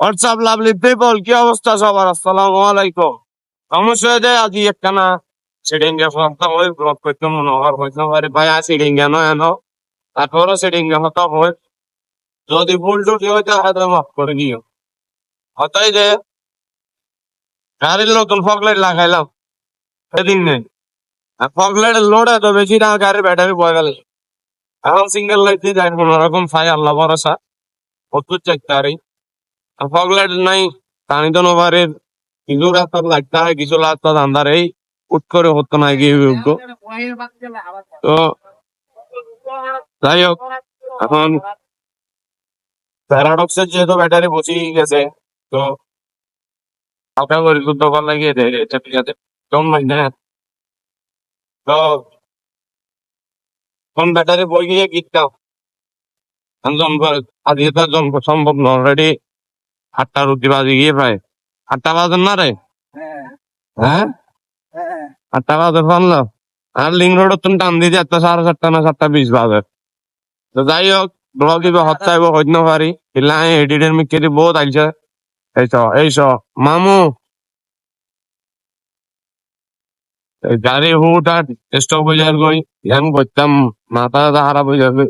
WhatsApp lovely people, কি অবস্থা সবার? আসসালামু আলাইকুম। সমস্যা হয়ে যায় আজ একখানা সেটিং এ ফোনটা ওই ব্লক করতে মনে হইতে পারে ভাই, আর সেটিং এনো এনো তারপরও সেটিং এ হতা হয়। যদি ভুল টুটি হইতে হয় মাফ করে নিও। হতাই যে গাড়ির নতুন ফগলাইট লাগাইলাম সেদিন নেই, আর ফগলাইট লোড এত বেশি না, গাড়ির ব্যাটারি বয়ে গেল। এখন সিঙ্গেল লাইট দিয়ে যায় কোন রকম ফাই, আল্লাহ ভরসা প্রচুর চাইতে পারি। ফগলাইট নাই টানি তো নোভারের কিছু রাস্তা লাগতে হয়, কিছু রাস্তা আন্ধার এই উঠ করে হতো না গিয়ে যোগ্য। তো যাই হোক, এখন প্যারাডক্সের যেহেতু ব্যাটারি বসে গেছে, তো হালকা করে যুদ্ধ করা লাগিয়ে দেয় এটা, ঠিক আছে কম নাই না। তো কোন ব্যাটারি বই গিয়ে গিয়ে আজকে তার জন্ম সম্ভব না, অলরেডি 8টা রুটি বাজে গিয়ে প্রায়। 8টা বাজে না রে? হ্যাঁ 8টা বাজে পারলো। আর লিঙ্ক রোড তুমি টান দিয়ে 7:30 না 7:20 বাজে। তো যাই হোক, ব্লগ দিবে হত্যাইব হইতে পারি কিলাই এডিটের মিকেরি বহুত আইছে। এইস মামু গাড়ি হুট আর স্টপ হয়ে যার গই আমি করতাম, মাথা খারাপ হয়ে যাবে।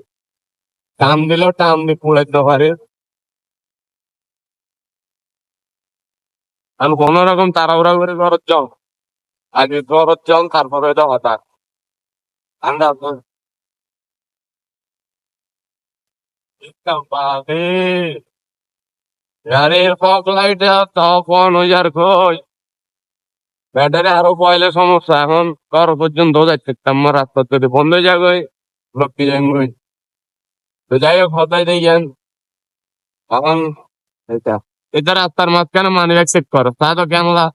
টান দিলেও টান দিয়ে পুড়াইতে পারে। আমি কোন রকম তাড়াহুড়া করে ঘরত যাও, আগে ঘরত যাও তারপরে এটা হঠাৎ ঠান্ডা বাদে গাড়ির ফগ লাইট তখন ওই যার কই ব্যাটারি আরো পয়লে সমস্যা। এখন ঘর পর্যন্ত যাইতে আমার রাস্তা যদি বন্ধ হয়ে যাবে লক্ষ্মী যাই। তো যাই হোক হতাই দিয়ে যান এখন এটা এটা রাস্তার মাঝখানে মানি ব্যাগ চেক করো তা তো কেনলা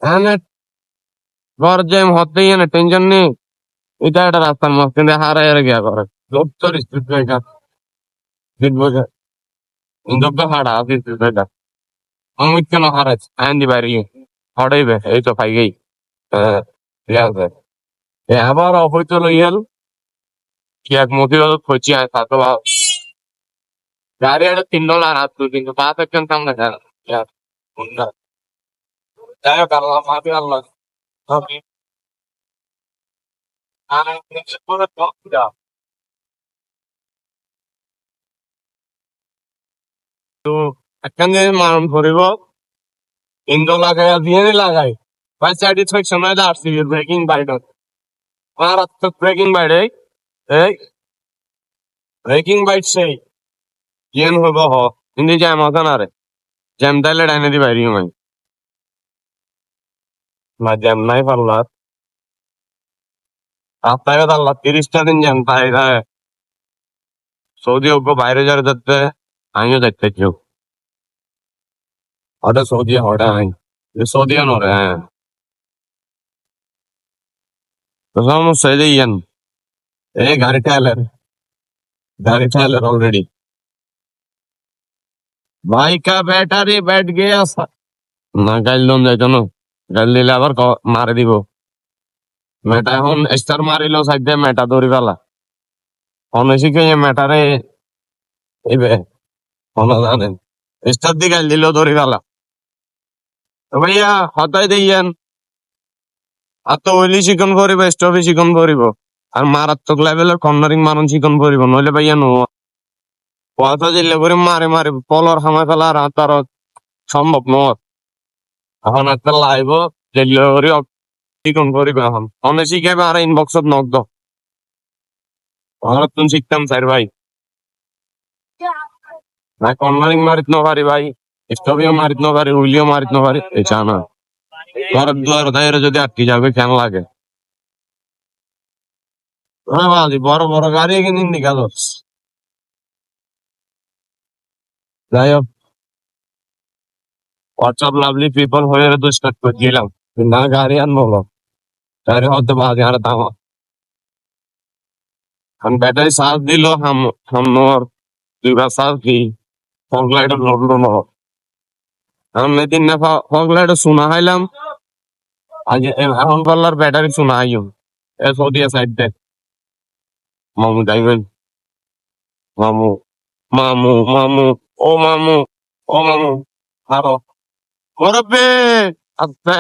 হ্যাঁ ঘর যাই হতেই না টেনশন নেই। এটা একটা রাস্তার মাঝখানে হারাই গিয়া করে লোকচর স্পিড ব্রেকার স্পিড ব্রেকার যোগ্য হারা স্পিড ব্রেকার আমি কেন হারাইছি আইন দি বাইরে হটাইবে এই তো পাই গেই। ঠিক আছে আবার অবৈত লইয়াল কি এক মতির খোঁচি আয় তাতো গাড়ি একটা $3 হাত কিন্তু পাঁচ একজন কাম না যাই হোক আল্লাহ মাফি আল্লাহ মাফি। তো একখান যে মারণ করিব ইন্দো লাগাই দিয়ে লাগাই ভাই স্যাটিসফ্যাকশন হয় আসছি ব্রেকিং বাইডত মারাত্মক ব্রেকিং বাইড এই ব্রেকিং বাইড সেই ইয়েন হইব হ কিন্তু জ্যাম হতো না রে, জ্যাম তাইলে ডাইনে দি বাইরি আমি না জ্যাম নাই পারলার সপ্তাহে আল্লাহ 30টা দিন জ্যাম তাই সৌদি হোক বাইরে যারা যাচ্ছে আমিও যাইতে কেউ ওটা সৌদি ওটা আই সৌদিয়ান ওরে হ্যাঁ। তো সমস্যা এই যে ইয়ান এই गाड़ी टायर ऑलरेडी भाई का बैटरी बैठ गया না গাইল লোন যাইতো না, গাইল দিলে আবার মারে দিব। মেটা এখন স্টার মারিল সাইডে মেটা ধরি পেলা অনেশিকে মেটারে এইবে কোনো জানেন স্টার দিয়ে গাইল দিলেও ধরি পেলা। তো ভাইয়া হতাই দিয়েন আর তো ওইলি চিকন করিব স্টপে চিকন করিব আর মারাত্মক লেভেলের কর্নারিং মারণ চিকন করিব নইলে ভাইয়া নো কথা দিলে করে মারে মারে পলর হামা ফেলা আর তার সম্ভব নয়। এখন একটা লাইভ ডেলিভারি চিকন করিব এখন অনেক শিখাইবে আর ইনবক্সত নক দাও নতুন শিখতাম স্যার ভাই না কর্নারিং মারিত নপারি ভাই স্টপেও মারিত নপারি উইলিও মারিত নপারি এটা না ঘরের দুয়ার দায়ের যদি আটকে যাবে কেন লাগে বড় বড় গাড়ি কিনে গেল। যাই হোক হোয়াটসঅ্যাপ লাভলি পিপল হয়ে তো স্টার্ট করে দিলাম না গাড়ি আনবো গাড়ি হতে বাজে আর দাম এখন ব্যাটারি চার্জ দিল হামনোর 2 বার চার্জ দি ফগ লাইট লড়লো না আমি মেদিন না ফগ লাইট শোনা হাইলাম আজ এখন পাল্লার ব্যাটারি শোনা আইম এ সৌদিয়া সাইড দেখ মামু যাইবেন মামু মামু মামু ও মামু ও মামু আরো মুরব্বি আস্তে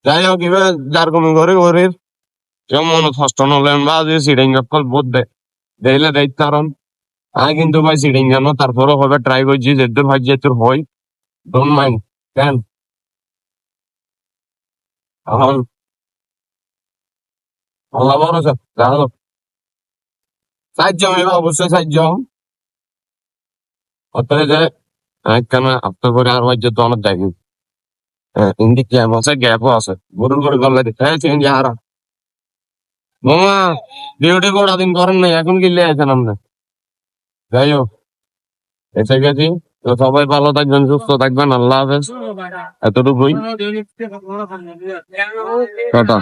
যাই হোক এবার যার কমি করে ঘরে যেমন ষষ্ঠ নলেন বা যে সিডিং কল বুঝবে দেখলে দেখতে পারেন আমি কিন্তু ভাই সিডিং জানো তারপরে হবে ট্রাই করছি যেতে ভাই যে তোর হয় ডোন্ট মাইন্ড কেন এখন আল্লাহ ভরসা যাও সাহায্য এবার অবশ্যই সাহায্য অতএব যে কেন আপনার করে আর ভাই যে তো অনেক দেখি ইন্দি গ্যাপ আছে গ্যাপও আছে গরুর করে গল্লা দিতে হ্যাঁ চেঞ্জ আর মামা ডিউটি কটা দিন করেন নাই এখন কি লিয়েছেন আপনি যাই হোক এসে গেছি তো সবাই ভালো থাকবেন সুস্থ থাকবেন আল্লাহ হাফেজ এতটুকুই কথা